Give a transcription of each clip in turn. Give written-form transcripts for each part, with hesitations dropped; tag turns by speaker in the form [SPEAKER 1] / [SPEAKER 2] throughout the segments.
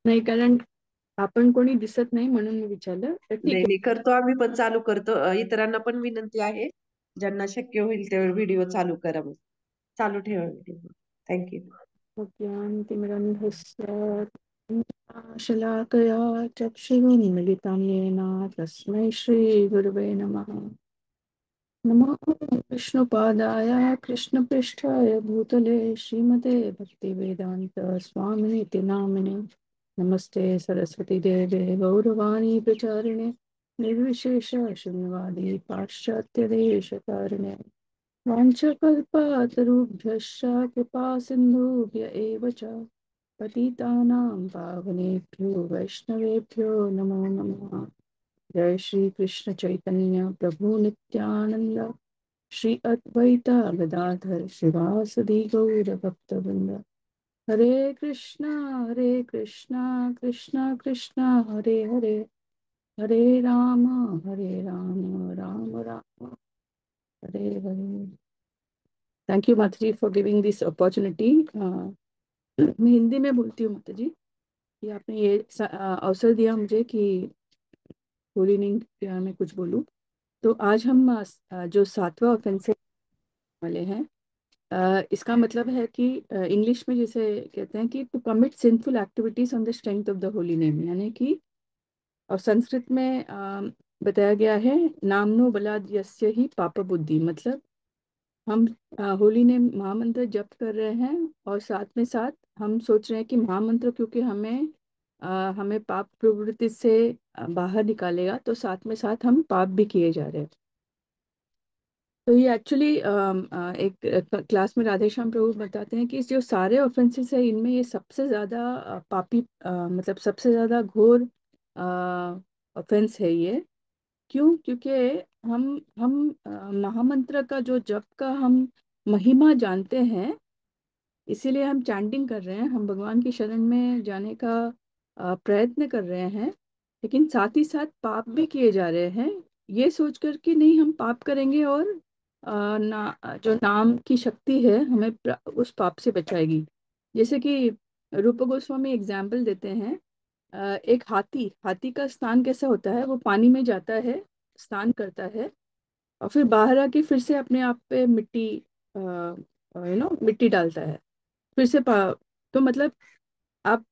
[SPEAKER 1] नाही, कारण आपण कोणी दिसत नाही म्हणून मी विचारलं. तर ठीक
[SPEAKER 2] नाही
[SPEAKER 1] आहे.
[SPEAKER 2] नाही, करतो आम्ही पण, चालू करतो. इतरांना पण विनंती आहे, ज्यांना शक्य होईल ते व्हिडिओ चालू करा, मग चालू ठेवा व्हिडिओ. थँक्यू.
[SPEAKER 1] ज्ञानतिमिरन्धस्य शलाकया चक्षुरुन्मिलितं येन तस्मै श्रीगुरवे नमः। नमो विष्णुपादाय कृष्णपृष्ठाय भूतले श्रीमते भक्तिवेदान्त स्वामिनिति नामिने। नमस्ते सरस्वती देवे गौरवाणी प्रचारिणे निर्विशेष शून्यवादी पाश्चात्य देशकारिणे। वाञ्छकल्पतरुभ्यश्च कृपा सिन्धुभ्य एव च पतितानां पावनेभ्यो वैष्णवेभ्यो नमो नमः। जय श्री कृष्ण चैतन्य प्रभु नित्यानंद श्री अद्वैता गदाधर श्रीवासदि गौर भक्तवृंद। हरे कृष्णा कृष्णा कृष्णा हरे हरे, हरे राम राम राम हरे हरे। थैंक यू माता जी फॉर गिविंग दिस अपॉर्चुनिटी। मैं हिंदी में बोलती हूँ माता जी, कि आपने ये अवसर दिया मुझे कि होली नेम में कुछ बोलूँ। तो आज हम जो सातवां ऑफेंस वाले हैं, इसका मतलब है कि इंग्लिश में जैसे कहते हैं कि to commit sinful activities on the strength of the holy name, यानी कि, और संस्कृत में बताया गया है नामनो बलाद यस्य ही पाप बुद्धि, मतलब हम होली नेम महामंत्र जप कर रहे हैं और साथ में साथ हम सोच रहे हैं कि महामंत्र क्योंकि हमें पाप प्रवृत्ति से बाहर निकालेगा, तो साथ में साथ हम पाप भी किए जा रहे हैं। तो ये एक्चुअली एक क्लास में राधेश्याम प्रभु बताते हैं कि जो सारे ऑफेंसेस है इनमें ये सबसे ज़्यादा पापी, मतलब सबसे ज़्यादा घोर ऑफेंस है ये। क्यों? क्योंकि हम महामंत्र का जो जप का हम महिमा जानते हैं, इसीलिए हम चैंटिंग कर रहे हैं, हम भगवान की शरण में जाने का प्रयत्न कर रहे हैं, लेकिन साथ ही साथ पाप भी किए जा रहे हैं, ये सोचकर कि नहीं हम पाप करेंगे और जो नाम की शक्ति है हमें उस पाप से बचाएगी। जैसे कि रूप गोस्वामी एग्जाम्पल देते हैं, एक हाथी हाथी का स्नान कैसा होता है, वो पानी में जाता है, स्नान करता है, और फिर बाहर आके फिर से अपने आप पे मिट्टी मिट्टी डालता है, फिर से तो मतलब आप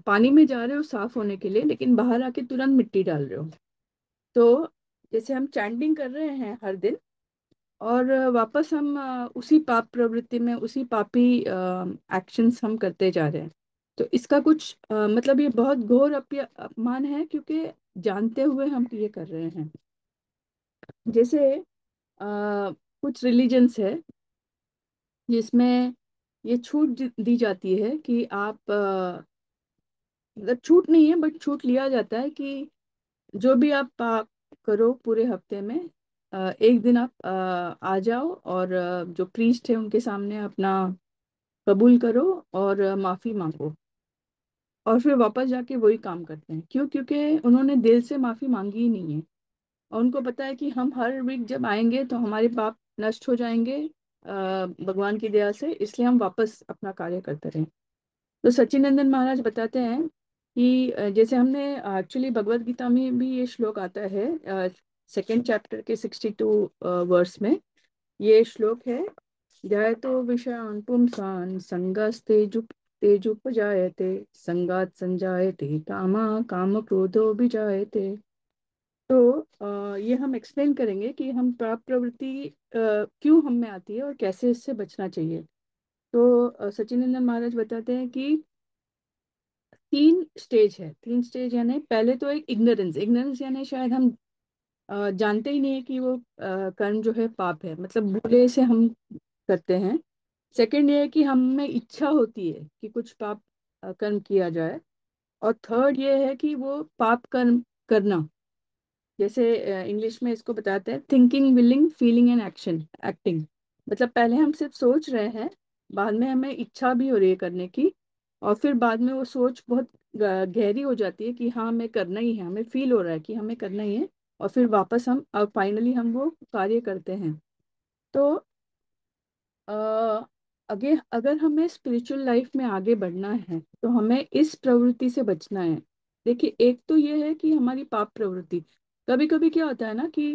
[SPEAKER 1] पानी में जा रहे हो साफ होने के लिए, लेकिन बाहर आके तुरंत मिट्टी डाल रहे हो। तो जैसे हम चैंटिंग कर रहे हैं हर दिन, और वापस हम उसी पाप प्रवृत्ति में, उसी पापी एक्शंस हम करते जा रहे हैं। तो इसका कुछ मतलब ये बहुत घोर अपमान है, क्योंकि जानते हुए हम ये कर रहे हैं। जैसे कुछ रिलीजन्स है जिसमें ये छूट दी जाती है कि आप मतलब छूट नहीं है बट छूट लिया जाता है कि जो भी आप पाप करो पूरे हफ्ते में, एक दिन आप आ जाओ और जो प्रीस्ट है उनके सामने अपना कबूल करो और माफी मांगो, और फिर वापस जाके वही काम करते हैं। क्यों? क्योंकि उन्होंने दिल से माफी मांगी ही नहीं है, और उनको पता है कि हम हर वीक जब आएंगे तो हमारे पाप नष्ट हो जाएंगे भगवान की दया से, इसलिए हम वापस अपना कार्य करते रहें। तो सच्चिदानंद महाराज बताते हैं कि जैसे हमने एक्चुअली भगवत गीता में भी ये श्लोक आता है, सेकेंड चैप्टर के 62 वर्स में ये श्लोक है। ध्यायतो विषयान् पुंसान् तेजुपजायते संगात् संजायते कामा काम क्रोधो विजायते। तो ये हम एक्सप्लेन करेंगे कि हम पाप प्रवृत्ति क्यों हम में आती है और कैसे इससे बचना चाहिए। तो सच्चिदानंद महाराज बताते हैं कि तीन स्टेज है, तीन स्टेज, यानी पहले तो एक इग्नोरेंस, इग्नोरेंस यानी शायद हम जानते ही नहीं है कि वो कर्म जो है पाप है, मतलब भूले से हम करते हैं। सेकंड ये है कि हम में इच्छा होती है कि कुछ पाप कर्म किया जाए। और थर्ड ये है कि वो पाप कर्म करना, जैसे इंग्लिश में इसको बताते हैं thinking, willing, feeling and action, acting. मतलब पहले हम सिर्फ सोच रहे हैं, बाद में हमें इच्छा भी हो रही है करने की, और फिर बाद में वो सोच बहुत गहरी हो जाती है कि हाँ हमें करना ही है, हमें फील हो रहा है कि हमें करना ही है, और फिर वापस हम फाइनली हम वो कार्य करते हैं। तो अगे अगर हमें स्पिरिचुअल लाइफ में आगे बढ़ना है तो हमें इस प्रवृत्ति से बचना है। देखिए, एक तो ये है कि हमारी पाप प्रवृत्ति, कभी कभी क्या होता है ना कि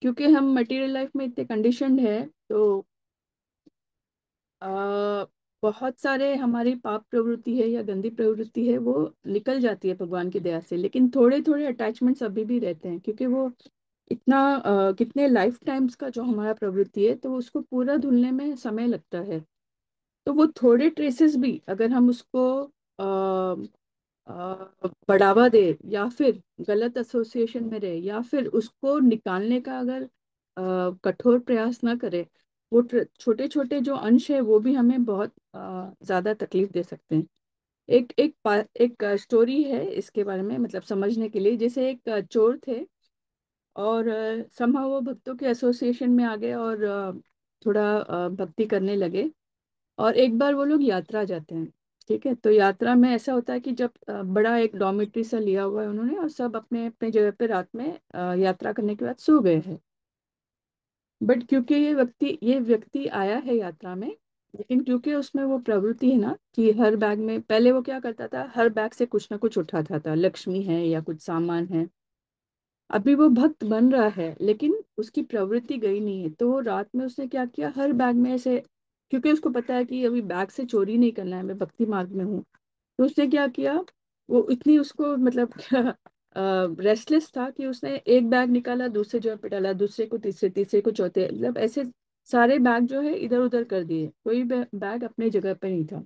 [SPEAKER 1] क्योंकि हम मटेरियल लाइफ में इतने कंडीशनड है, तो आ, बहुत सारे हमारी पाप प्रवृत्ति है या गंदी प्रवृत्ति है वो निकल जाती है भगवान की दया से, लेकिन थोड़े थोड़े अटैचमेंट्स अभी भी रहते हैं, क्योंकि वो इतना कितने लाइफ टाइम्स का जो हमारा प्रवृत्ति है, तो उसको पूरा धुलने में समय लगता है। तो वो थोड़े ट्रेसेस भी अगर हम उसको बढ़ावा दे, या फिर गलत एसोसिएशन में रहे, या फिर उसको निकालने का अगर कठोर प्रयास ना करे, वो छोटे छोटे जो अंश है वो भी हमें बहुत ज्यादा तकलीफ दे सकते हैं। एक स्टोरी है इसके बारे में, मतलब समझने के लिए। जैसे एक चोर थे, और somehow वो भक्तों के एसोसिएशन में आ गए, और थोड़ा भक्ति करने लगे। और एक बार वो लोग यात्रा जाते हैं। ठीक है, तो यात्रा में ऐसा होता है कि जब बड़ा एक डॉर्मेट्री सा लिया हुआ है उन्होंने, और सब अपने अपने जगह पे रात में यात्रा करने के बाद सो गए हैं। बट क्योंकि ये व्यक्ति आया है यात्रा में, लेकिन क्योंकि उसमें वो प्रवृत्ति है ना कि हर बैग में, पहले वो क्या करता था, हर बैग से कुछ ना कुछ उठाता था, लक्ष्मी है या कुछ सामान है। अभी वो भक्त बन रहा है लेकिन उसकी प्रवृत्ति गई नहीं है, तो वो रात में उसने क्या किया, हर बैग में से, क्योंकि उसको पता है कि अभी बैग से चोरी नहीं करना है, मैं भक्ति मार्ग में हूँ। तो उसने क्या किया, वो इतनी उसको मतलब रेस्टलेस था कि उसने एक बैग निकाला, दूसरे जगह पे डाला, दूसरे को तीसरे, तीसरे को चौथे, मतलब ऐसे सारे बैग जो है इधर उधर कर दिए, कोई बैग अपने जगह पे नहीं था।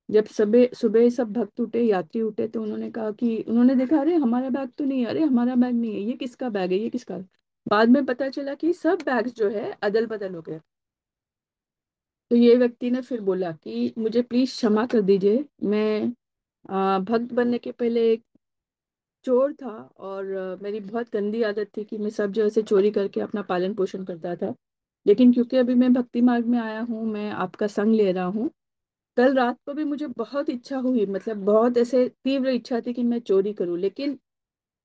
[SPEAKER 1] जब सुबह सुबह सब भक्त उठे, यात्री उठे, तो उन्होंने कहा कि उन्होंने देखा, अरे हमारा बैग तो नहीं है, अरे हमारा बैग नहीं है, ये किसका बैग है, ये किसका है? बाद में पता चला कि सब बैग्स जो है अदल बदल हो गए। तो ये व्यक्ति ने फिर बोला कि मुझे प्लीज क्षमा कर दीजिए, मैं भक्त बनने के पहले एक चोर था, और मेरी बहुत गंदी आदत थी कि मैं सब जगह से चोरी करके अपना पालन पोषण करता था। लेकिन क्योंकि अभी मैं भक्ति मार्ग में आया हूँ, मैं आपका संग ले रहा हूँ। कल रात को भी मुझे बहुत इच्छा हुई, मतलब बहुत ऐसे तीव्र इच्छा थी कि मैं चोरी करूं, लेकिन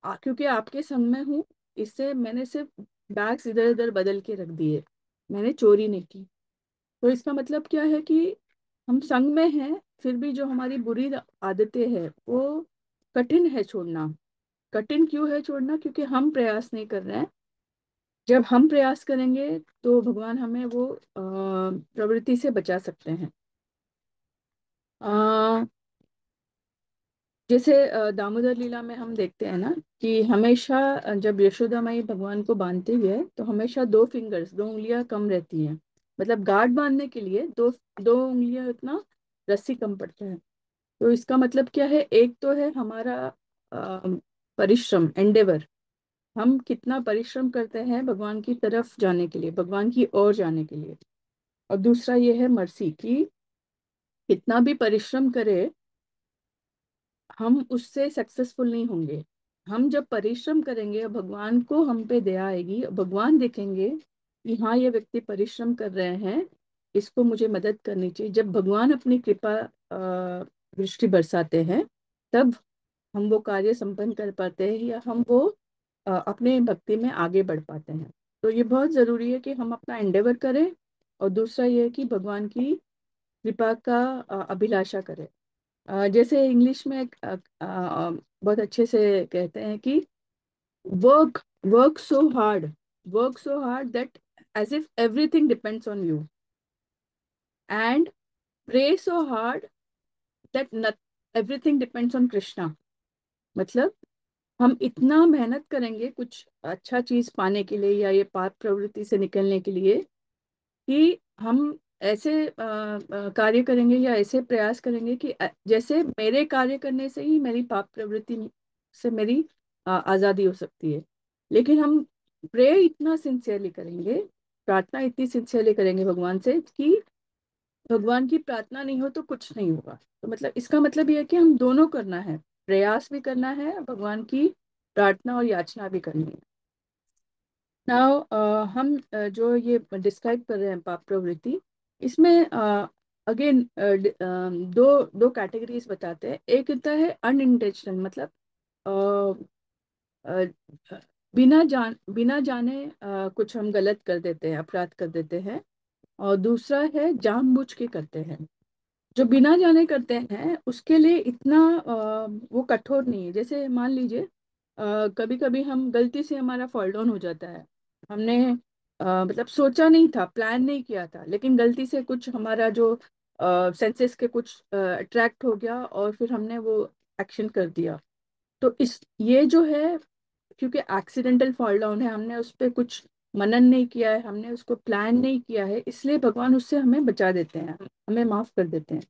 [SPEAKER 1] क्योंकि आपके संग में हूँ, इससे मैंने सिर्फ बैग्स इधर उधर बदल के रख दिए, मैंने चोरी नहीं की। तो इसका मतलब क्या है कि हम संग में हैं, फिर भी जो हमारी बुरी आदतें हैं वो कठिन है छोड़ना। कठिन क्यों है छोड़ना? क्योंकि हम प्रयास नहीं कर रहे हैं। जब हम प्रयास करेंगे तो भगवान हमें वो प्रवृत्ति से बचा सकते हैं। जैसे दामोदर लीला में हम देखते हैं ना कि हमेशा जब यशोदा माई भगवान को बांधती है तो हमेशा दो फिंगर्स, दो उंगलियां कम रहती हैं। मतलब गांठ बांधने के लिए दो दो उंगलियां उतना रस्सी कम पड़ता है। तो इसका मतलब क्या है, एक तो है हमारा परिश्रम, एंडेवर, हम कितना परिश्रम करते हैं भगवान की तरफ जाने के लिए, भगवान की ओर जाने के लिए। और दूसरा ये है मर्सी, कि कितना भी परिश्रम करे हम उससे सक्सेसफुल नहीं होंगे। हम जब परिश्रम करेंगे, भगवान को हम पे दया आएगी, भगवान देखेंगे कि हाँ ये व्यक्ति परिश्रम कर रहे हैं, इसको मुझे मदद करनी चाहिए। जब भगवान अपनी कृपा दृष्टि बरसाते हैं, तब हम वो कार्य संपन्न कर पाते हैं, या हम वो अपने भक्ति में आगे बढ़ पाते हैं। तो ये बहुत जरूरी है कि हम अपना एंडेवर करें, और दूसरा ये है कि भगवान की कृपा का अभिलाषा करें। जैसे इंग्लिश में बहुत अच्छे से कहते हैं कि work work so hard, work so hard that as if everything depends on you, and pray so hard that everything depends on Krishna. मतलब हम इतना मेहनत करेंगे कुछ अच्छा चीज पाने के लिए, या ये पाप प्रवृत्ति से निकलने के लिए, कि हम ऐसे कार्य करेंगे या ऐसे प्रयास करेंगे कि जैसे मेरे कार्य करने से ही मेरी पाप प्रवृत्ति से मेरी आजादी हो सकती है। लेकिन हम प्रे इतना सिंसियरली करेंगे, प्रार्थना इतनी सिंसियरली करेंगे भगवान से कि भगवान की प्रार्थना नहीं हो तो कुछ नहीं होगा। तो मतलब इसका मतलब ये है कि हम दोनों करना है, प्रयास भी करना है, भगवान की प्रार्थना और याचना भी करनी है। नाउ हम जो ये डिस्क्राइब कर रहे हैं पाप प्रवृत्ति, इसमें अगेन दो दो कैटेगरीज बताते हैं। एक होता है अनइंटेंशनल, मतलब अ, अ, बिना जाने कुछ हम गलत कर देते हैं, अपराध कर देते हैं। और दूसरा है जानबूझ के करते हैं। जो बिना जाने करते हैं उसके लिए इतना वो कठोर नहीं है। जैसे मान लीजिए कभी कभी हम गलती से हमारा फॉल डाउन हो जाता है। हमने मतलब सोचा नहीं था, प्लान नहीं किया था, लेकिन गलती से कुछ हमारा जो सेंसेस के कुछ अट्रैक्ट हो गया और फिर हमने वो एक्शन कर दिया। तो इस ये जो है, क्योंकि एक्सीडेंटल फॉल डाउन है, हमने उस पर कुछ मनन नहीं किया है, हमने उसको प्लान नहीं किया है, इसलिए भगवान उससे हमें बचा देते हैं, हमें माफ कर देते हैं।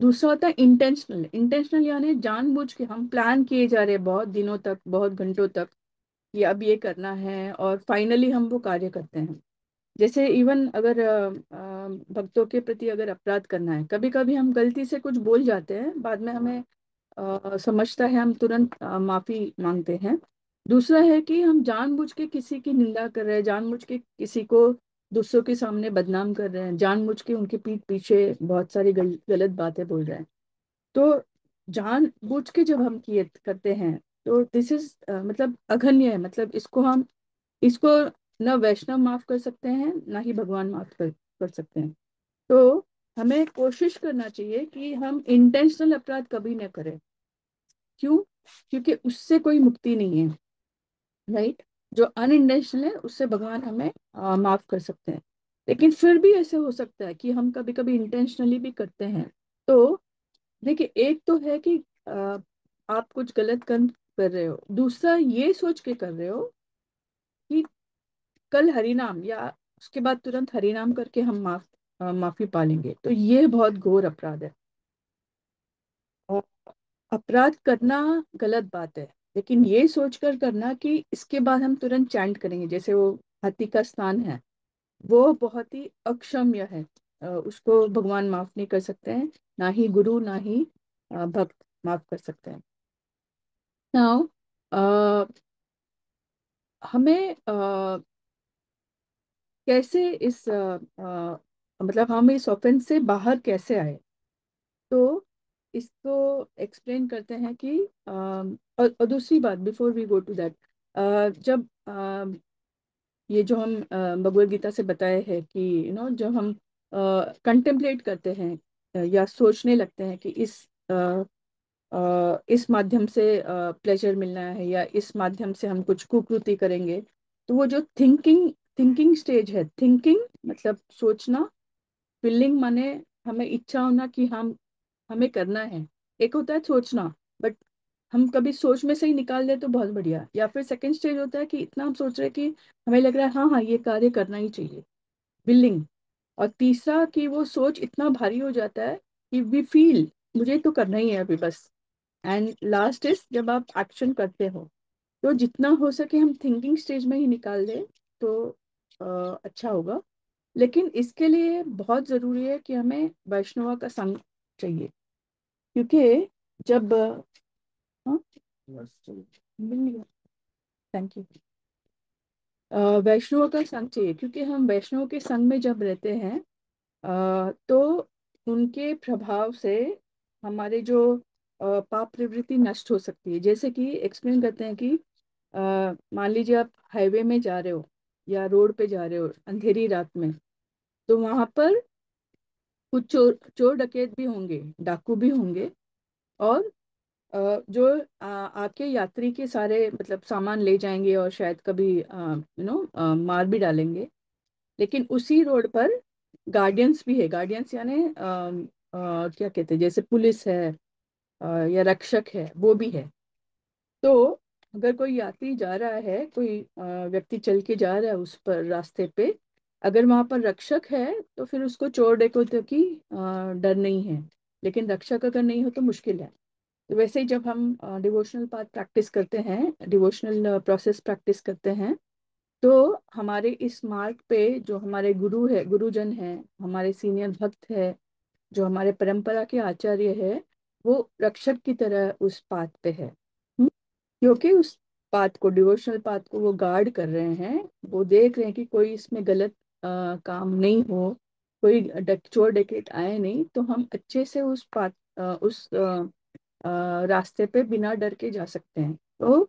[SPEAKER 1] दूसरा होता है इंटेंशनल। इंटेंशनल यानी जानबूझ के हम प्लान किए जा रहे हैं बहुत दिनों तक, बहुत घंटों तक, कि अब ये करना है, और फाइनली हम वो कार्य करते हैं। जैसे इवन अगर भक्तों के प्रति अगर अपराध करना है, कभी कभी हम गलती से कुछ बोल जाते हैं, बाद में हमें समझता है, हम तुरंत माफी मांगते हैं। दूसरा है कि हम जानबूझ के किसी की निंदा कर रहे हैं, जानबूझ के किसी को दूसरों के सामने बदनाम कर रहे हैं, जानबूझ के उनके पीठ पीछे बहुत सारी गलत बातें बोल रहे हैं। तो जानबूझ के जब हम किए करते हैं, तो दिस इज मतलब अघन्य है। मतलब इसको न वैष्णव माफ कर सकते हैं, ना ही भगवान माफ कर सकते हैं। तो हमें कोशिश करना चाहिए कि हम इंटेंशनल अपराध कभी न करें। क्यों? क्योंकि उससे कोई मुक्ति नहीं है, राइट। जो अनइंटेंशनल है उससे भगवान हमें माफ कर सकते हैं। लेकिन फिर भी ऐसे हो सकता है कि हम कभी कभी इंटेंशनली भी करते हैं। तो देखिए, एक तो है कि आप कुछ गलत कर्म कर रहे हो, दूसरा ये सोच के कर रहे हो कि कल हरिनाम या उसके बाद तुरंत हरिनाम करके हम माफी पालेंगे। तो ये बहुत घोर अपराध है। और अपराध करना गलत बात है, लेकिन ये सोचकर करना कि इसके बाद हम तुरंत चैंट करेंगे, जैसे वो हाथी का स्नान है, वो बहुत ही अक्षम्य है। उसको भगवान माफ नहीं कर सकते हैं, ना ही गुरु, ना ही भक्त माफ कर सकते हैं। नाउ हमें कैसे मतलब हम इस ऑफेंस से बाहर कैसे आए? तो इसको एक्सप्लेन करते हैं कि और दूसरी बात, before we go to that, जब ये जो हम भगवत गीता से बताए हैं कि जब हम कंटेम्पलेट करते हैं या सोचने लगते हैं कि इस माध्यम से प्लेजर मिलना है, या इस माध्यम से हम कुछ कुकृति करेंगे, तो वो जो थिंकिंग थिंकिंग स्टेज है, थिंकिंग मतलब सोचना, फीलिंग माने हमें इच्छा होना कि हम हमें करना है। एक होता है सोचना, बट हम कभी सोच में से ही निकाल दे तो बहुत बढ़िया। या फिर सेकंड स्टेज होता है कि इतना हम सोच रहे हैं कि हमें लग रहा है हाँ हाँ ये कार्य करना ही चाहिए, विलिंग। और तीसरा कि वो सोच इतना भारी हो जाता है कि वी फील मुझे तो करना ही है अभी बस। एंड लास्ट इज जब आप एक्शन करते हो। तो जितना हो सके हम थिंकिंग स्टेज में ही निकाल दें तो अच्छा होगा। लेकिन इसके लिए बहुत जरूरी है कि हमें वैष्णवा का संग चाहिए। क्योंकि जब हाँ, मिल गया, थैंक यू। वैष्णव का संग चाहिए, क्योंकि हम वैष्णव के संग में जब रहते हैं तो उनके प्रभाव से हमारे जो पाप प्रवृत्ति नष्ट हो सकती है। जैसे कि एक्सप्लेन करते हैं कि अ, मान लीजिए आप हाईवे में जा रहे हो या रोड पे जा रहे हो अंधेरी रात में, तो वहां पर कुछ चोर चोर डकैत भी होंगे, डाकू भी होंगे, और जो आके यात्री के सारे मतलब सामान ले जाएंगे और शायद कभी मार भी डालेंगे। लेकिन उसी रोड पर गार्डियंस भी है। गार्डियंस यानी क्या कहते हैं, जैसे पुलिस है या रक्षक है, वो भी है। तो अगर कोई यात्री जा रहा है, कोई व्यक्ति चल के जा रहा है उस पर रास्ते पे, अगर वहां पर रक्षक है तो फिर उसको चोर डकैतों की डर नहीं है। लेकिन रक्षक अगर नहीं हो तो मुश्किल है। तो वैसे ही जब हम डिवोशनल पाथ प्रैक्टिस करते हैं, डिवोशनल प्रोसेस प्रैक्टिस करते हैं, तो हमारे इस मार्ग पे जो हमारे गुरु है, गुरुजन है, हमारे सीनियर भक्त है, जो हमारे परंपरा के आचार्य है, वो रक्षक की तरह उस पाथ पे है। क्योंकि उस पाथ को, डिवोशनल पाथ को वो गार्ड कर रहे हैं। वो देख रहे हैं कि कोई इसमें गलत काम नहीं हो, कोई चोर डकैत आए नहीं, तो हम अच्छे से उस पाथ उस रास्ते पे बिना डर के जा सकते हैं। तो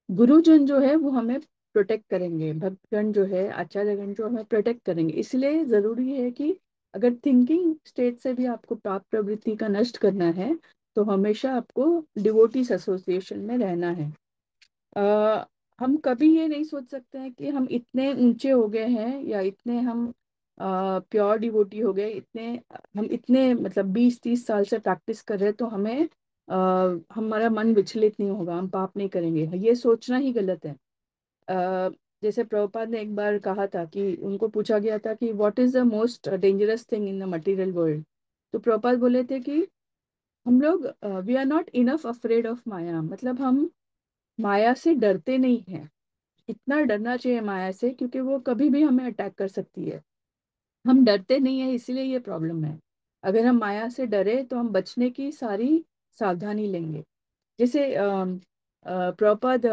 [SPEAKER 1] गुरुजन जो है वो हमें प्रोटेक्ट करेंगे, भक्तगण जो है, आचार्यगण जो हमें प्रोटेक्ट करेंगे। इसलिए जरूरी है कि अगर थिंकिंग स्टेट से भी आपको पाप प्रवृत्ति का नष्ट करना है तो हमेशा आपको डिवोटीज एसोसिएशन में रहना है। अ, हम कभी ये नहीं सोच सकते हैं कि हम इतने ऊंचे हो गए हैं या इतने हम प्योर डिवोटी हो गए, इतने हम इतने मतलब 20-30 साल से प्रैक्टिस कर रहे हैं तो हमें हमारा मन विचलित नहीं होगा, हम पाप नहीं करेंगे, ये सोचना ही गलत है। अ, जैसे प्रभुपाद ने एक बार कहा था कि उनको पूछा गया था कि what is the most dangerous thing in the material world. तो प्रभुपाद बोले थे कि हम लोग we are not enough afraid of maya, मतलब हम माया से डरते नहीं हैं। इतना डरना चाहिए माया से क्योंकि वो कभी भी हमें अटैक कर सकती है। हम डरते नहीं है इसीलिए ये प्रॉब्लम है। अगर हम माया से डरे तो हम बचने की सारी सावधानी लेंगे। जैसे प्रभुपाद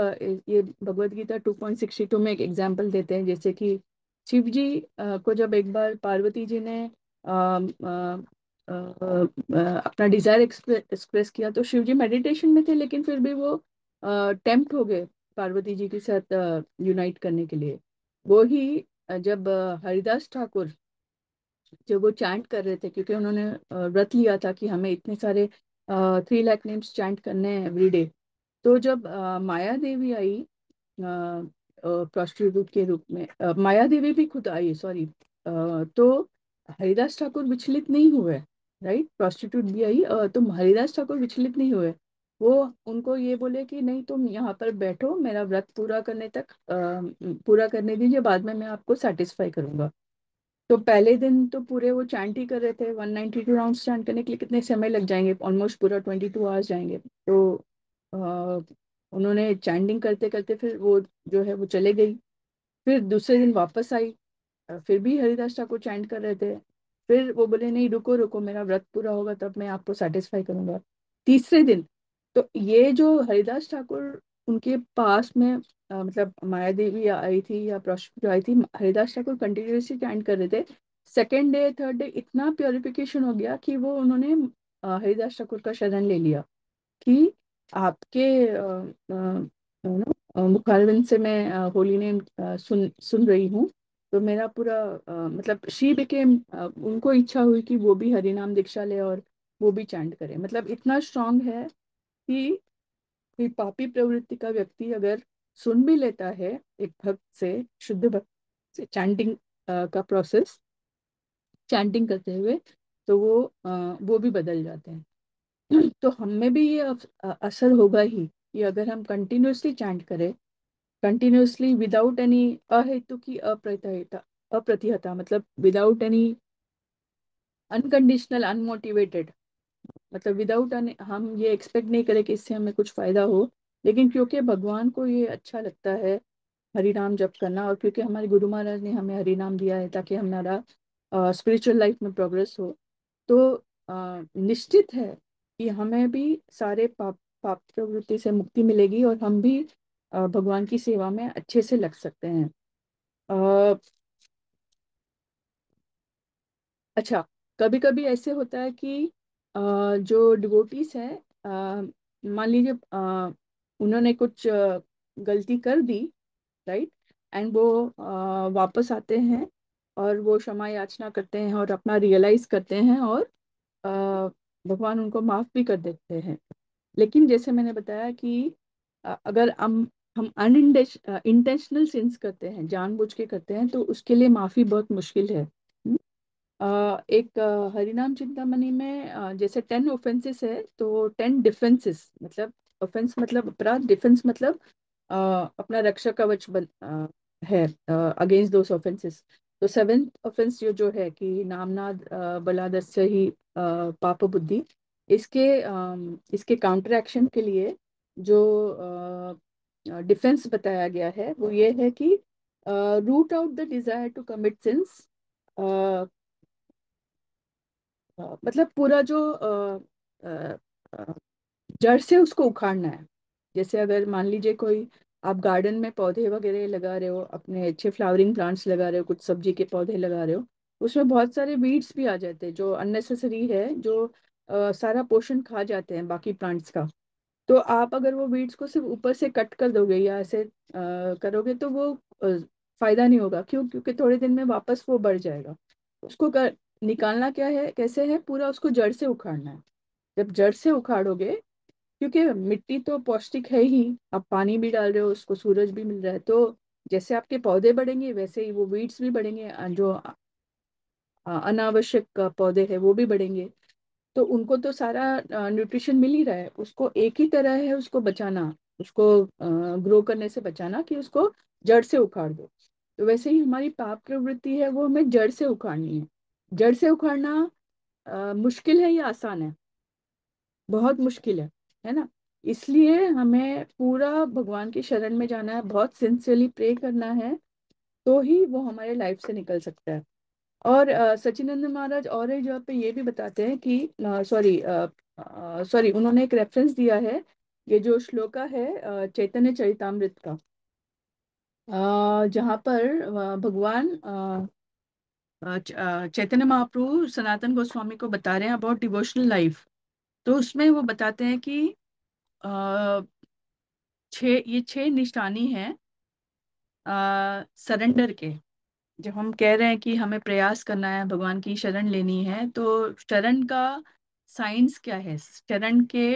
[SPEAKER 1] ये भगवत गीता 2.62 में एक एग्जाम्पल देते हैं, जैसे कि शिव जी को जब एक बार पार्वती जी ने अपना डिजायर एक्सप्रेस किया तो शिव जी मेडिटेशन में थे, लेकिन फिर भी वो टेम्प्ट हो गए पार्वती जी के साथ यूनाइट करने के लिए। वो ही जब हरिदास ठाकुर जब वो चैंट कर रहे थे, क्योंकि उन्होंने व्रत लिया था कि हमें इतने सारे 3 लाख नेम्स चैंट करने हैं एवरीडे। तो जब माया देवी आई प्रोस्टिट्यूट के रूप में, माया देवी भी खुद आई, सॉरी, तो हरिदास ठाकुर विचलित नहीं हुए। राइट, प्रोस्टिट्यूट भी आई, तो हरिदास ठाकुर विचलित नहीं हुए। वो उनको ये बोले कि नहीं, तुम यहाँ पर बैठो, मेरा व्रत पूरा करने तक पूरा करने दीजिए, बाद में मैं आपको सेटिस्फाई करूंगा। तो पहले दिन तो पूरे वो चैंट ही कर रहे थे, 192 राउंड्स चैंट करने के लिए कितने समय लग जाएंगे, ऑलमोस्ट पूरा 22 आवर्स जाएंगे। तो अ, उन्होंने चैंटिंग करते करते फिर वो जो है वो चले गई। फिर दूसरे दिन वापस आई, फिर भी हरिदास ठाकुर चैंट कर रहे थे। फिर वो बोले नहीं, रुको रुको, मेरा व्रत पूरा होगा तब मैं आपको सेटिस्फाई करूंगा। तीसरे दिन तो ये जो हरिदास ठाकुर उनके पास में मतलब माया देवी आई थी या प्रोस्टिट्यूट आई थी, हरिदास ठाकुर कंटिन्यूसली चैंट कर रहे थे। सेकेंड डे थर्ड डे इतना प्योरिफिकेशन हो गया कि वो उन्होंने हरिदास ठाकुर का शरण ले लिया कि आपके मुखारविंद से मैं होली नेम सुन सुन रही हूँ। तो मेरा पूरा मतलब शी बिकेम, उनको इच्छा हुई कि वो भी हरि नाम दीक्षा ले और वो भी चैंट करे। मतलब इतना स्ट्रांग है कि कोई पापी प्रवृत्ति का व्यक्ति अगर सुन भी लेता है एक भक्त से, शुद्ध भक्त से चैंटिंग का प्रोसेस, चैंटिंग करते हुए, तो वो भी बदल जाते हैं। तो हम में भी ये असर होगा ही कि अगर हम कंटिन्यूअसली चैंट करें, कंटिन्यूअसली विदाउट एनी अहेतु की अप्रतिहता, अप्रतिहता मतलब विदाउट एनी अनकंडीशनल अनमोटिवेटेड, मतलब विदाउट हम ये एक्सपेक्ट नहीं करें कि इससे हमें कुछ फायदा हो, लेकिन क्योंकि भगवान को ये अच्छा लगता है हरि नाम जप करना, और क्योंकि हमारे गुरु महाराज ने हमें हरि नाम दिया है ताकि हमारा स्पिरिचुअल लाइफ में प्रोग्रेस हो, तो निश्चित है कि हमें भी सारे पाप पाप प्रवृत्ति से मुक्ति मिलेगी और हम भी भगवान की सेवा में अच्छे से लग सकते हैं। अ, अच्छा, कभी कभी ऐसे होता है कि जो डिवोटीज है, मान लीजिए उन्होंने कुछ गलती कर दी, राइट, एंड वो वापस आते हैं और वो क्षमा याचना करते हैं और अपना रियलाइज करते हैं और अ, भगवान उनको माफ भी कर देते हैं। लेकिन जैसे मैंने बताया कि अगर हम इंटेंशनल सिंस करते हैं, जानबूझ के करते हैं, तो उसके लिए माफी बहुत मुश्किल है। एक हरिनाम चिंतामणि में जैसे 10 ऑफेंसेस है तो 10 डिफेंसेस, मतलब ऑफेंस मतलब अपराध, डिफेंस मतलब अपना रक्षा कवच है अगेंस्ट दोस ऑफेंसेस। तो सेवेंथ ऑफेंस जो है कि नामनाद बलादस्य ही पाप बुद्धि, इसके काउंटर एक्शन के लिए जो डिफेंस बताया गया है वो ये है कि root out the desire to commit sins, मतलब पूरा जो अ, अ, जड़ से उसको उखाड़ना है। जैसे अगर मान लीजिए कोई आप गार्डन में पौधे वगैरह लगा रहे हो, अपने अच्छे फ्लावरिंग प्लांट्स लगा रहे हो, कुछ सब्जी के पौधे लगा रहे हो, उसमें बहुत सारे वीड्स भी आ जाते हैं जो अननेसेसरी है, जो सारा पोषण खा जाते हैं बाकी प्लांट्स का। तो आप अगर वो बीड्स को सिर्फ ऊपर से कट कर दोगे या ऐसे करोगे तो वो फायदा नहीं होगा। क्यों? क्योंकि थोड़े दिन में वापस वो बढ़ जाएगा। उसको निकालना क्या है, कैसे है, पूरा उसको जड़ से उखाड़ना है। जब जड़ से उखाड़ोगे, क्योंकि मिट्टी तो पौष्टिक है ही, आप पानी भी डाल रहे हो, उसको सूरज भी मिल रहा है, तो जैसे आपके पौधे बढ़ेंगे वैसे ही वो वीड्स भी बढ़ेंगे, जो अनावश्यक पौधे हैं वो भी बढ़ेंगे। तो उनको तो सारा न्यूट्रिशन मिल ही रहा है, उसको एक ही तरह है उसको बचाना, उसको ग्रो करने से बचाना कि उसको जड़ से उखाड़ दो। तो वैसे ही हमारी पाप प्रवृत्ति है वो हमें जड़ से उखाड़नी है। जड़ से उखाड़ना मुश्किल है या आसान है? बहुत मुश्किल है ना। इसलिए हमें पूरा भगवान की शरण में जाना है, बहुत सिंसियरली प्रे करना है, तो ही वो हमारे लाइफ से निकल सकता है। और सचिनंद महाराज और एक जगह पे ये भी बताते हैं कि सॉरी उन्होंने एक रेफरेंस दिया है, ये जो श्लोका है चैतन्य चरितामृत का, जहाँ पर भगवान चैतन्य महाप्रभु सनातन गोस्वामी को बता रहे हैं अबाउट डिवोशनल लाइफ। तो उसमें वो बताते हैं कि अ, ये छह निशानी हैं सरेंडर के। जब हम कह रहे हैं कि हमें प्रयास करना है, भगवान की शरण लेनी है, तो शरण का साइंस क्या है, शरण के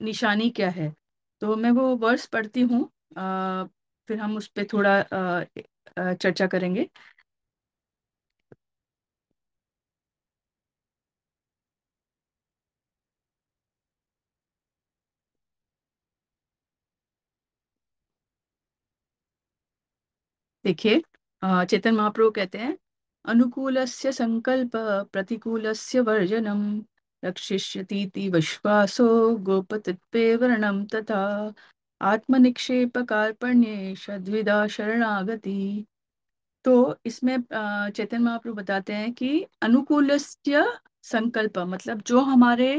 [SPEAKER 1] निशानी क्या है? तो मैं वो वर्स पढ़ती हूँ, फिर हम उस पे थोड़ा चर्चा करेंगे। देखिए, चेतन महाप्रभु कहते हैं, अनुकूलस्य संकल्प प्रतिकूलस्य वर्जनम रक्षिष्यतीति विश्वासो गोपतित्वे वर्णम तथा आत्मनिक्षेप कार्पण्ये षद्विधा शरणागति। तो इसमें चैतन्य महाप्रभु बताते हैं कि अनुकूलस्य संकल्प मतलब जो हमारे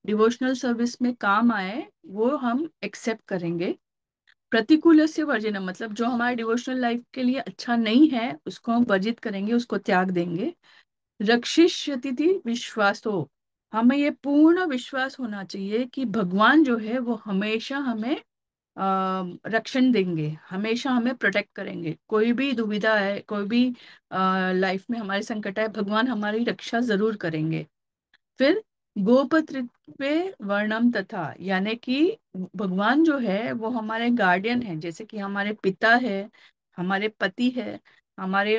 [SPEAKER 1] डिवोशनल सर्विस में काम आए वो हम एक्सेप्ट करेंगे। प्रतिकूल से वर्जनम मतलब जो हमारे डिवोशनल लाइफ के लिए अच्छा नहीं है उसको हम वर्जित करेंगे, उसको त्याग देंगे। रक्षिष्यति विश्वासो, हमें ये पूर्ण विश्वास होना चाहिए कि भगवान जो है वो हमेशा हमें रक्षण देंगे, हमेशा हमें प्रोटेक्ट करेंगे। कोई भी दुविधा है, कोई भी लाइफ में हमारे संकट है, भगवान हमारी रक्षा जरूर करेंगे। फिर गोपतृत्वे वर्णम तथा, यानी कि भगवान जो है वो हमारे गार्डियन है, जैसे कि हमारे पिता है, हमारे पति है, हमारे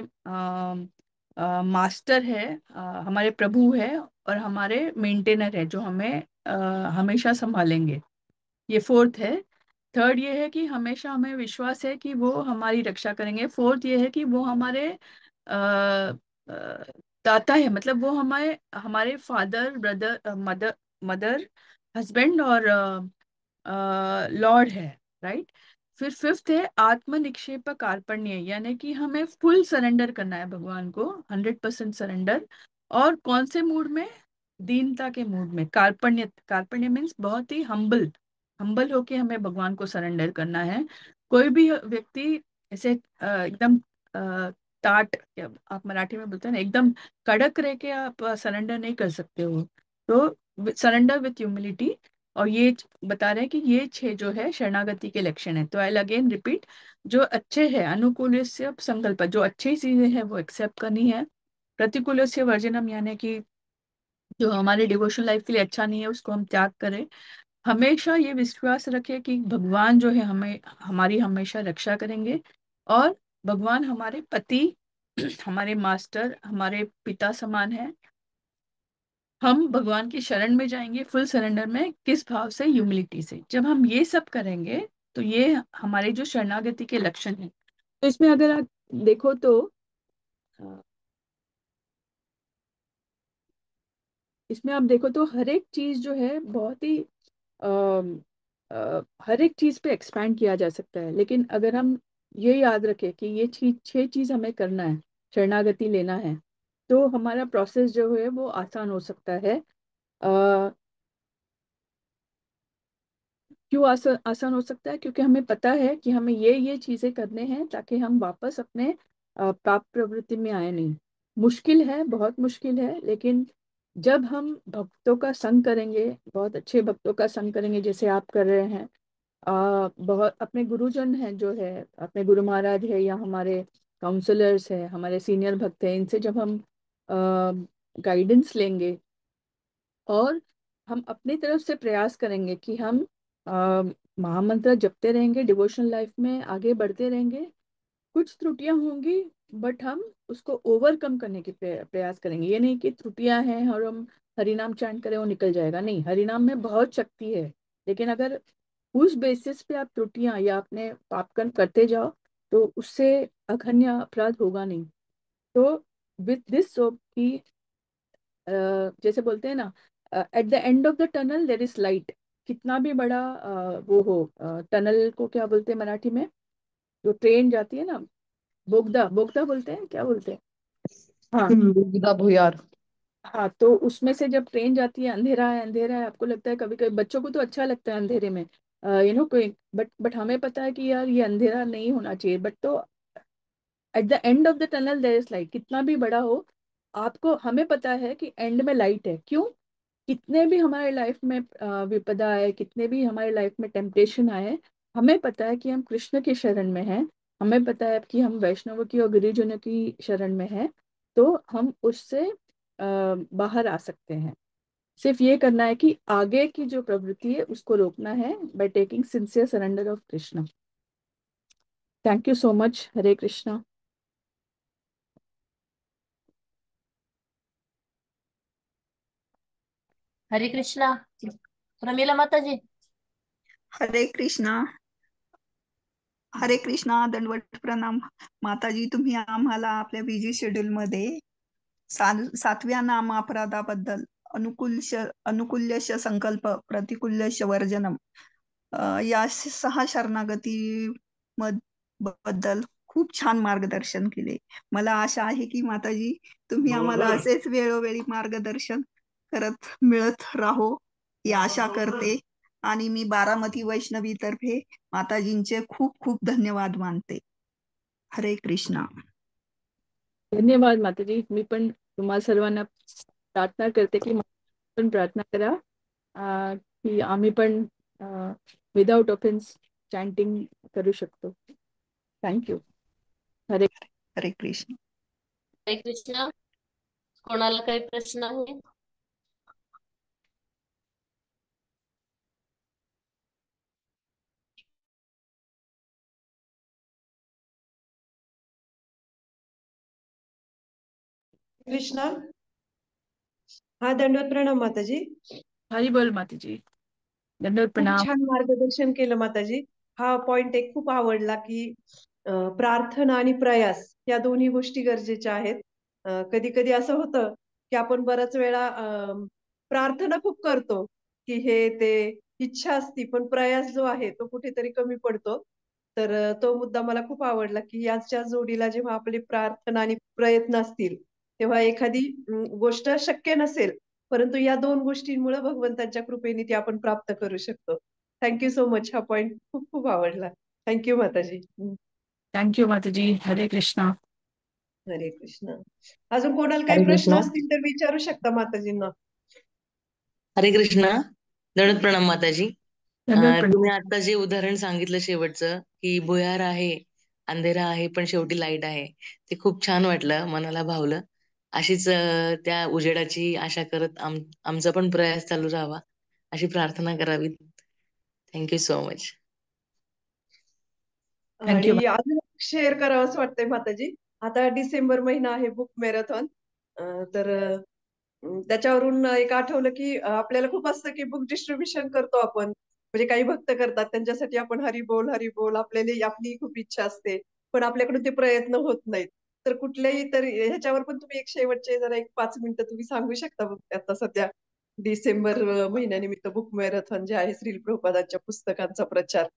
[SPEAKER 1] मास्टर है, हमारे प्रभु है, और हमारे मेंटेनर है जो हमें हमेशा संभालेंगे। ये फोर्थ है। थर्ड ये है कि हमेशा हमें विश्वास है कि वो हमारी रक्षा करेंगे। फोर्थ ये है कि वो हमारे अ, अ, दाता है, मतलब वो हमारे हमारे father brother mother mother husband और लॉर्ड है, राइट। फिर फिफ्थ है आत्म निक्षेप कार्पण्य, यानी कि हमें फुल सरेंडर करना है भगवान को, 100% सरेंडर। और कौन से मूड में? दीनता के मूड में। कार्पण्य, कार्पण्य मीन्स बहुत ही हम्बल, हम्बल होके हमें भगवान को सरेंडर करना है। कोई भी व्यक्ति ऐसे एकदम टाट, या आप मराठी में बोलते हैं ना, एकदम कड़क रह के आप सरेंडर नहीं कर सकते हो। तो सरेंडर विथ ह्यूमिलिटी। और ये बता रहे हैं कि ये छह जो है शरणागति के लक्षण है। तो आई अगेन रिपीट, जो अच्छे है अनुकूल से संकल्प, जो अच्छी चीजें हैं वो एक्सेप्ट करनी है। प्रतिकूल से वर्जनम, यानी कि जो हमारे डिवोशनल लाइफ के लिए अच्छा नहीं है उसको हम त्याग करें। हमेशा ये विश्वास रखें कि भगवान जो है हमें हमारी हमेशा रक्षा करेंगे। और भगवान हमारे पति, हमारे मास्टर, हमारे पिता समान है। हम भगवान की शरण में जाएंगे फुल सरेंडर में, किस भाव से? ह्यूमिलिटी से। जब हम ये सब करेंगे तो ये हमारे जो शरणागति के लक्षण हैं। तो इसमें अगर आप देखो तो अ, इसमें आप देखो तो हर एक चीज जो है बहुत ही हर एक चीज पे एक्सपैंड किया जा सकता है। लेकिन अगर हम ये याद रखें कि ये चीज, छह चीज हमें करना है, शरणागति लेना है, तो हमारा प्रोसेस जो है वो आसान हो सकता है। क्यों आसान आसान हो सकता है? क्योंकि हमें पता है कि हमें ये चीजें करने हैं ताकि हम वापस अपने पाप प्रवृत्ति में आए नहीं। मुश्किल है, बहुत मुश्किल है, लेकिन जब हम भक्तों का संग करेंगे, बहुत अच्छे भक्तों का संग करेंगे जैसे आप कर रहे हैं, बहुत अपने गुरुजन हैं जो है, अपने गुरु महाराज है या हमारे काउंसलर्स है, हमारे सीनियर भक्त हैं, इनसे जब हम गाइडेंस लेंगे और हम अपनी तरफ से प्रयास करेंगे कि हम अ, महामंत्र जपते रहेंगे, डिवोशनल लाइफ में आगे बढ़ते रहेंगे, कुछ त्रुटियां होंगी बट हम उसको ओवरकम करने की प्रयास करेंगे। ये नहीं कि त्रुटियां हैं और हम हरिनाम चांट करें वो निकल जाएगा, नहीं, हरिनाम में बहुत शक्ति है, लेकिन अगर उस बेसिस पे आप त्रुटियां या अपने पापकर्म करते जाओ तो उससे अघन्य अपराध होगा नहीं। तो विथ दिस सो कि जैसे बोलते हैं ना, eight the end of the tunnel there is light. कितना भी बड़ा वो हो, टनल को क्या बोलते हैं मराठी में, जो ट्रेन जाती है ना, बोगदा, बोगदा बोलते हैं, क्या बोलते हैं? हाँ।
[SPEAKER 3] विदा भुयार।
[SPEAKER 1] हाँ, तो उसमें से जब ट्रेन जाती है, अंधेरा है अंधेरा है, आपको लगता है, कभी कभी बच्चों को तो अच्छा लगता है अंधेरे में, कोई, बट हमें पता है कि यार ये अंधेरा नहीं होना चाहिए, बट तो at the end of the tunnel there is light. कितना भी बड़ा हो, आपको, हमें पता है कि एंड में लाइट है। क्यों? कितने भी हमारे लाइफ में विपदा आए, कितने भी हमारे लाइफ में टेम्पटेशन आए, हमें पता है कि हम कृष्ण की शरण में हैं, हमें पता है कि हम वैष्णव की और गिरिजनों की शरण में हैं, तो हम उससे बाहर आ सकते हैं। सिर्फ ये करना है कि आगे की जो प्रवृत्ति है उसको रोकना है by taking sincere surrender of Krishna. Thank you so much. Hare Krishna.
[SPEAKER 4] Hare Krishna. Pramila माता जी।
[SPEAKER 5] हरे कृष्णा. हरे कृष्णा. दंडवत प्रणाम. माताजी, तुम्ही आम्हाला आपल्या बिझी शेड्यूल मध्ये सातव्या नाम अपराधाबद्दल अनुकूल्यश संकल्प प्रतिकूल्यश वर्जनम या 6 शरणागती बद्दल खूप छान मार्गदर्शन केले. मला आशा आहे की माताजी तुम्ही आम्हाला असेच वेळोवेळी मार्गदर्शन मिळत राहो ही आशा करते. आणि मी बारामती वैष्णवी तर्फे माताजींचे खूप खूप धन्यवाद मानते. हरे कृष्णा.
[SPEAKER 1] धन्यवाद माताजी. मी पण तुम्हा सर्वांना प्रार्थना करते की पण प्रार्थना करा, की आम्ही पण विदाउट ऑफेन्स चॅन्टिंग करू शकतो. थँक्यू. हरे.
[SPEAKER 5] हरे कृष्ण.
[SPEAKER 4] हरे कृष्णा. कोणाला काही प्रश्न आहे?
[SPEAKER 2] कृष्णा. हा, दंडवत प्रणाम माताजी.
[SPEAKER 1] हरी बोल माताजी. दंडवत
[SPEAKER 2] खूप
[SPEAKER 1] प्रणाम.
[SPEAKER 2] छान मार्गदर्शन केलं माताजी. हा पॉइंट एक खूप आवडला की प्रार्थना आणि प्रयास या दोन्ही गोष्टी गरजेच्या आहेत. कधी कधी असं होतं की आपण बऱ्याच वेळा प्रार्थना खूप करतो की हे ते इच्छा असती, पण प्रयास जो आहे तो कुठेतरी कमी पडतो. तर तो मुद्दा मला खूप आवडला की याच्या जोडीला जेव्हा आपली प्रार्थना आणि प्रयत्न असतील तेव्हा एखादी गोष्ट शक्य नसेल, परंतु या दोन गोष्टींमुळे भगवंताच्या कृपेने ती आपण प्राप्त करू शकतो. Thank you so much. हा पॉइंट खूप खूप आवडला. थँक्यू माताजी.
[SPEAKER 1] थँक्यू माताजी. हरे कृष्णा.
[SPEAKER 2] हरे कृष्ण. अजून कोणाला काही
[SPEAKER 3] हरे
[SPEAKER 2] प्रश्न
[SPEAKER 3] कृष्णा.
[SPEAKER 2] असतील तर विचारू शकता माताजींना.
[SPEAKER 6] हरे कृष्णा. दंडवत प्रणाम माताजी.
[SPEAKER 1] दंडवत प्रणाम.
[SPEAKER 6] तुम्ही आता जे उदाहरण सांगितलं शेवटचं, की भुयार आहे, अंधेरा आहे, पण शेवटी लाईट आहे, ते खूप छान वाटलं, मनाला भावलं. अशीच त्या उजेडाची आशा करत आमचा पण प्रयास चालू राहावा, अशी प्रार्थना करावी. Thank you so much.
[SPEAKER 1] थँक्यू.
[SPEAKER 2] आणि अजून शेअर करावं असं वाटतंय माताजी. आता डिसेंबर महिना आहे बुक मॅरेथॉन. तर त्याच्यावरून एक आठवलं की आपल्याला खूप असतं की बुक डिस्ट्रीब्युशन करतो आपण, म्हणजे काही भक्त करतात त्यांच्यासाठी आपण हरी बोल हरी बोल, आपल्याला आपली खूप इच्छा असते, पण आपल्याकडून ते प्रयत्न होत नाहीत. तर कुठल्याही तर ह्याच्यावर पण तुम्ही एक शेवटचे जरा एक 5 मिनिटं तुम्ही सांगू शकता? आता सध्या डिसेंबर महिन्यानिमित्त बुक मॅरेथॉन जे आहे श्रील प्रभुपादांच्या पुस्तकांचा प्रचार,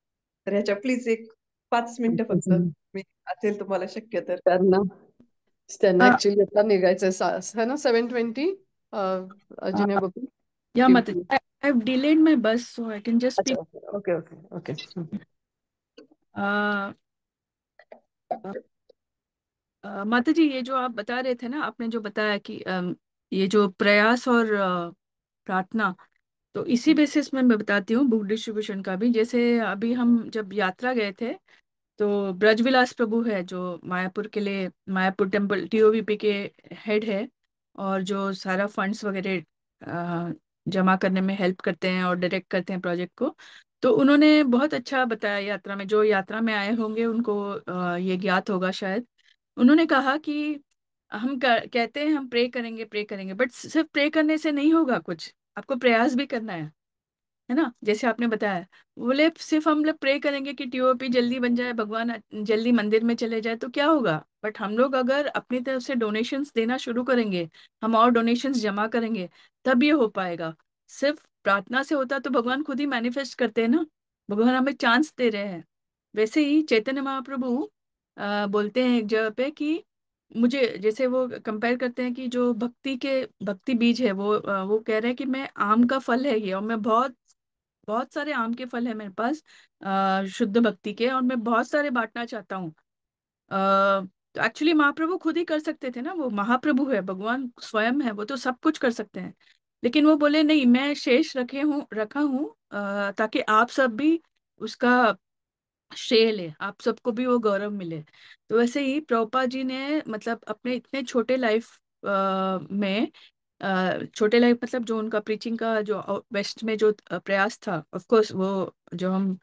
[SPEAKER 2] तर ह्याच्या प्लीज एक 5 मिनिटं फक्त, मी असेल तुम्हाला शक्य तर.
[SPEAKER 3] त्यांना ऍक्च्युली आता निघायचं है ना 7:20 जिन्या गोपी.
[SPEAKER 1] या माताजी, I have delayed my bus so I can just
[SPEAKER 3] अच्छा,
[SPEAKER 1] speak.
[SPEAKER 3] Okay okay okay.
[SPEAKER 1] माता जी, ये जो आप बता रहे थे ना, आपने जो बताया कि ये जो प्रयास और प्रार्थना, तो इसी बेसिस में मैं बताती हूँ बुक डिस्ट्रीब्यूशन का भी। जैसे अभी हम जब यात्रा गए थे, तो ब्रजविलास प्रभु है जो मायापुर के लिए, मायापुर टेम्पल टीओवीपी के हेड है, और जो सारा फंड्स वगैरह जमा करने में हेल्प करते हैं और डायरेक्ट करते हैं प्रोजेक्ट को। तो उन्होंने बहुत अच्छा बताया यात्रा में, जो यात्रा में आए होंगे उनको ये ज्ञात होगा शायद। उन्होंने कहा कि हम कहते हैं हम प्रे करेंगे प्रे करेंगे, बट सिर्फ प्रे करने से नहीं होगा कुछ, आपको प्रयास भी करना है ना, जैसे आपने बताया। बोले सिर्फ हम लोग प्रे करेंगे कि टीओपी जल्दी बन जाए, भगवान जल्दी मंदिर में चले जाए, तो क्या होगा? बट हम लोग अगर अपनी तरफ से डोनेशंस देना शुरू करेंगे, हम और डोनेशंस जमा करेंगे, तब ये हो पाएगा। सिर्फ प्रार्थना से होता तो भगवान खुद ही मैनिफेस्ट करते हैं ना, भगवान हमें चांस दे रहे हैं। वैसे ही चैतन्य महाप्रभु बोलते हैं एक जगह पे कि मुझे, जैसे वो कंपेयर करते हैं कि जो भक्ति बीज है, वो कह रहे हैं कि मैं आम का फल है ये, और मैं बहुत बहुत सारे आम के फल है मेरे पास शुद्ध भक्ति के, और मैं बहुत सारे बांटना चाहता हूँ। तो एक्चुअली महाप्रभु खुद ही कर सकते थे ना, वो महाप्रभु है, भगवान स्वयं है, वो तो सब कुछ कर सकते हैं। लेकिन वो बोले नहीं, मैं शेष रखा हूँ ताकि आप सब भी उसका श्रेय ले, आप सबको भी वो गौरव मिले। तो वैसे ही प्रभुपाद जी ने मतलब अपने इतने छोटे लाइफ में, छोटे लाइफ मतलब जो उनका प्रीचिंग का जो वेस्ट में जो प्रयास था, ऑफ कोर्स वो जो हम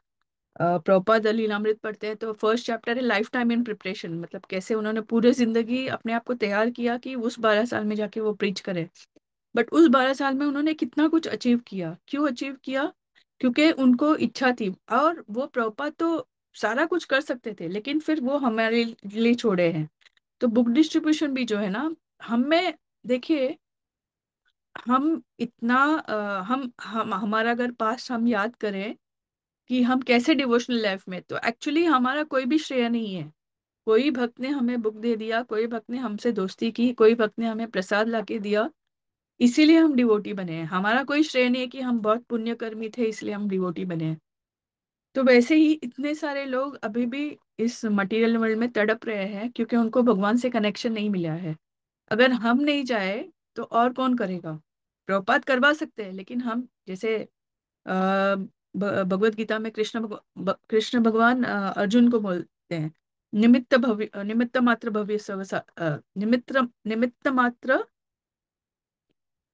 [SPEAKER 1] प्रभुपाद लीलामृत पढ़ते हैं तो फर्स्ट चैप्टर है लाइफ टाइम इन प्रिपरेशन, मतलब कैसे उन्होंने पूरे जिंदगी अपने आप को तैयार किया कि उस 12 साल में जाके वो प्रीच करे। बट उस 12 साल में उन्होंने कितना कुछ अचीव किया, क्यों अचीव किया? क्योंकि उनको इच्छा थी। और वो प्रभुपाद तो सारा कुछ कर सकते थे, लेकिन फिर वो हमारे लिए छोड़े हैं। तो बुक डिस्ट्रीब्यूशन भी जो है ना, हमें देखिए, हम इतना हम हमारा अगर पास्ट हम याद करें कि हम कैसे डिवोशनल लाइफ में, तो एक्चुअली हमारा कोई भी श्रेय नहीं है। कोई भक्त ने हमें बुक दे दिया, कोई भक्त ने हमसे दोस्ती की, कोई भक्त ने हमें प्रसाद लाके दिया, इसीलिए हम डिवोटी बने हैं। हमारा कोई श्रेय नहीं है कि हम बहुत पुण्यकर्मी थे इसलिए हम डिवोटी बने हैं। तो वैसे ही इतने सारे लोग अभी भी इस मटेरियल वर्ल्ड में तड़प रहे हैं क्योंकि उनको भगवान से कनेक्शन नहीं मिला है। अगर हम नहीं जाए तो और कौन करेगा? प्रभुपाद करवा सकते हैं, लेकिन हम जैसे भगवत गीता में कृष्ण भगवान अर्जुन को बोलते हैं, निमित्त मात्र भव्य निमित्त मात्र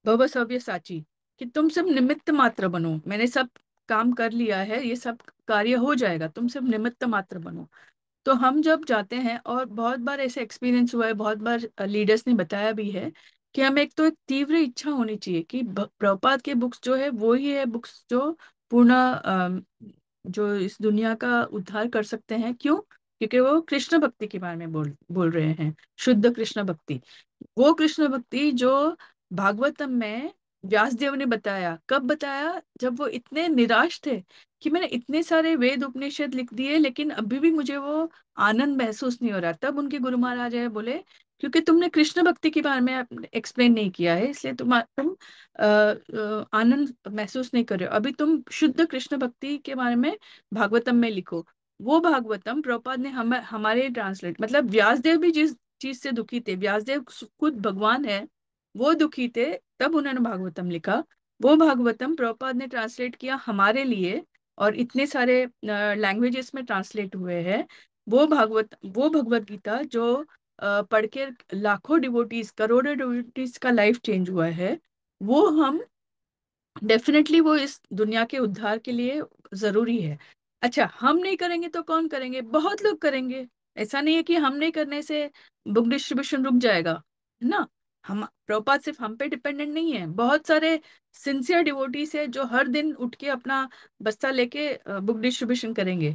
[SPEAKER 1] भव सव्य साची, कि तुम सब निमित्त मात्र बनो, मैंने सब काम कर लिया है, ये सब कार्य हो जाएगा, तुम सब निमित्त मात्र बनो। तो हम जब जाते हैं, और बहुत बार ऐसे एक्सपीरियंस हुआ है, बहुत बार लीडर्स ने बताया भी है कि हमें एक तो एक तीव्र इच्छा होनी चाहिए कि प्रभुपाद के बुक्स जो है वो ही है बुक्स जो पूर्ण जो इस दुनिया का उद्धार कर सकते हैं। क्यों? क्योंकि वो कृष्ण भक्ति के बारे में बोल रहे हैं, शुद्ध कृष्ण भक्ति। वो कृष्ण भक्ति जो भागवतम में व्यासदेव ने बताया, कब बताया? जब वो इतने निराश थे कि मैंने इतने सारे वेद उपनिषद लिख दिए लेकिन अभी भी मुझे वो आनंद महसूस नहीं हो रहा। तब उनके गुरु महाराज है बोले, क्योंकि तुमने कृष्ण भक्ति के बारे में एक्सप्लेन नहीं किया है, इसलिए तुम आनंद महसूस नहीं कर रहे हो। अभी तुम शुद्ध कृष्ण भक्ति के बारे में भागवतम में लिखो। वो भागवतम प्रभुपाद ने हमारे ट्रांसलेट, मतलब व्यासदेव भी जिस चीज से दुखी थे, व्यासदेव खुद भगवान है, वो दुखी थे, तब उन्होंने भागवतम लिखा। वो भागवतम प्रभुपाद ने ट्रांसलेट किया हमारे लिए, और इतने सारे लैंग्वेजेस में ट्रांसलेट हुए हैं। वो भगवत गीता जो पढ़ के लाखों डिवोटीज, करोड़ों डिवोटीज का लाइफ चेंज हुआ है, वो हम डेफिनेटली वो इस दुनिया के उद्धार के लिए जरूरी है। अच्छा, हम नहीं करेंगे तो कौन करेंगे? बहुत लोग करेंगे। ऐसा नहीं है कि हम नहीं करने से बुक डिस्ट्रीब्यूशन रुक जाएगा, है ना। हम प्रभुपाद सिर्फ हम पे डिपेंडेंट नहीं है, बहुत सारे सिंसियर डिवोटीज है जो हर दिन उठ के अपना बस्ता लेके बुक डिस्ट्रीब्यूशन करेंगे।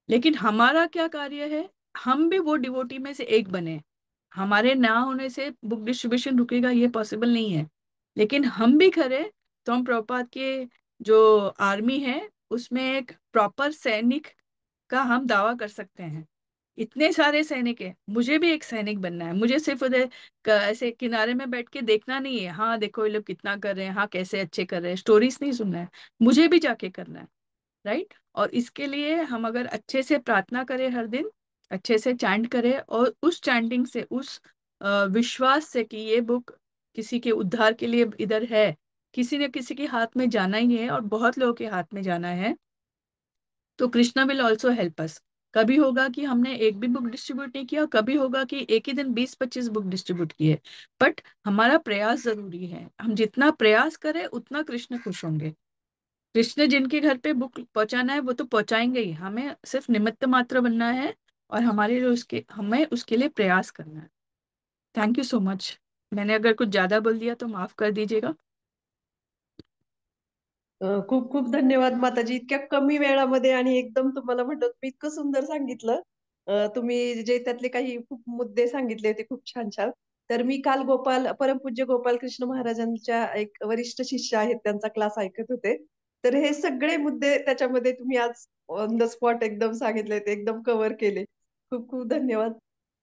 [SPEAKER 1] लेकिन हमारा क्या कार्य है? हम भी वो डिवोटी में से एक बने। हमारे ना होने से बुक डिस्ट्रीब्यूशन रुकेगा ये पॉसिबल नहीं है। लेकिन हम भी करें तो हम प्रभुपाद के जो आर्मी है उसमें एक प्रॉपर सैनिक का हम दावा कर सकते हैं। इतने सारे सैनिक है, मुझे भी एक सैनिक बनना है। मुझे सिर्फ उधर ऐसे किनारे में बैठ के देखना नहीं है, हाँ देखो ये लोग कितना कर रहे हैं, हाँ कैसे अच्छे कर रहे हैं, स्टोरीज नहीं सुनना है, मुझे भी जाके करना है। राइट? और इसके लिए हम अगर अच्छे से प्रार्थना करें हर दिन, अच्छे से चैंट करें, और उस चैंटिंग से, उस विश्वास से कि ये बुक किसी के उद्धार के लिए इधर है, किसी न किसी के हाथ में जाना ही है और बहुत लोगों के हाथ में जाना है, तो Krishna will also help us. कभी होगा कि हमने एक भी बुक डिस्ट्रीब्यूट नहीं किया, कभी होगा कि एक ही दिन 20-25 बुक डिस्ट्रीब्यूट किए, बट हमारा प्रयास जरूरी है। हम जितना प्रयास करें उतना कृष्ण खुश होंगे। कृष्ण जिनके घर पे बुक पहुंचाना है वो तो पहुंचाएंगे ही, हमें सिर्फ निमित्त मात्र बनना है और हमारे लिए हमें उसके लिए प्रयास करना है। Thank you so much. मैंने अगर कुछ ज्यादा बोल दिया तो माफ कर दीजिएगा।
[SPEAKER 2] खूप खूप धन्यवाद माताजी, इतक्या कमी वेळामध्ये आणि एकदम तुम्हाला म्हणतो मी इतकं सुंदर सांगितलं. तुम्ही जे त्यातले काही खूप मुद्दे सांगितले होते खूप छान छान. तर मी काल परमपूज्य गोपालकृष्ण महाराजांच्या एक वरिष्ठ शिष्य आहेत, त्यांचा क्लास ऐकत होते. तर हे सगळे मुद्दे त्याच्यामध्ये तुम्ही आज ऑन द स्पॉट एकदम सांगितले, ते एकदम कव्हर केले. खूप खूप धन्यवाद.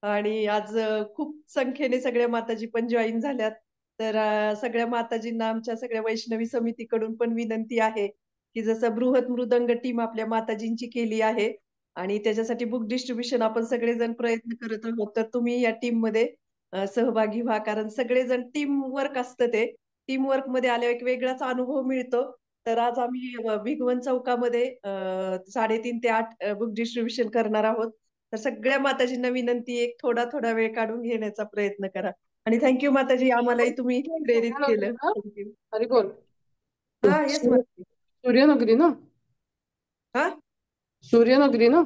[SPEAKER 2] आणि आज खूप संख्येने सगळ्या माताजी पण जॉईन झाल्यात. तर सगळ्या माताजींना आमच्या सगळ्या वैष्णवी समितीकडून पण विनंती आहे, की जसं बृहत मृदंग टीम आपल्या माताजींची केली आहे आणि त्याच्यासाठी बुक डिस्ट्रिब्युशन आपण सगळेजण प्रयत्न करत आहोत. तर तुम्ही या टीममध्ये सहभागी व्हा. कारण सगळेजण टीम वर्क असतं ते. टीम वर्कमध्ये आल्यावर एक वेगळाच अनुभव मिळतो. तर आज आम्ही भिगवण चौकामध्ये 3:30 ते 8 बुक डिस्ट्रिब्युशन करणार आहोत. तर सगळ्या माताजींना विनंती आहे, थोडा वेळ काढून घेण्याचा प्रयत्न करा. आणि थँक्यू माताजी, आम्हालाही तुम्ही प्रेरित
[SPEAKER 3] सूर्यनगरी
[SPEAKER 2] केलं.
[SPEAKER 3] ना?
[SPEAKER 2] थँक्यू.
[SPEAKER 3] हरी बोल.
[SPEAKER 2] हा, येस माताजी.
[SPEAKER 3] सूर्यनगरी ना?
[SPEAKER 2] हा
[SPEAKER 3] सूर्यनगरी ना?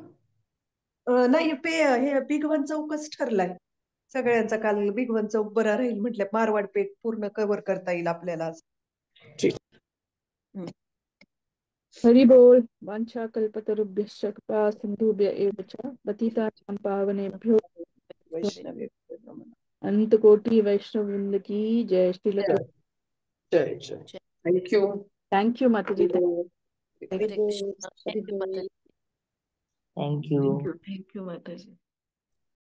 [SPEAKER 2] नाही, हे भिगवण चौकच ठरलाय सगळ्यांचा. काल भिगवण चौक बरा राहील म्हटलं, मारवाड पेठ पूर्ण कव्हर करता येईल आपल्याला आज.
[SPEAKER 3] ठीक.
[SPEAKER 2] हम्म.
[SPEAKER 1] हरि बोल। वाञ्छा कल्पतरुभ्यश्च कृपा सिन्धुभ्य एव च पतितानां पावनेभ्यो
[SPEAKER 2] वैष्णवी.
[SPEAKER 1] अनंतकोटि वैष्णववृंद की जय। श्रील
[SPEAKER 3] जय जय जय. थँक्यू.
[SPEAKER 1] थैंक यू माताजी।
[SPEAKER 4] हरे कृष्णा. थँक्यू माताजी.
[SPEAKER 6] थँक्यू.
[SPEAKER 2] थँक्यू माताजी.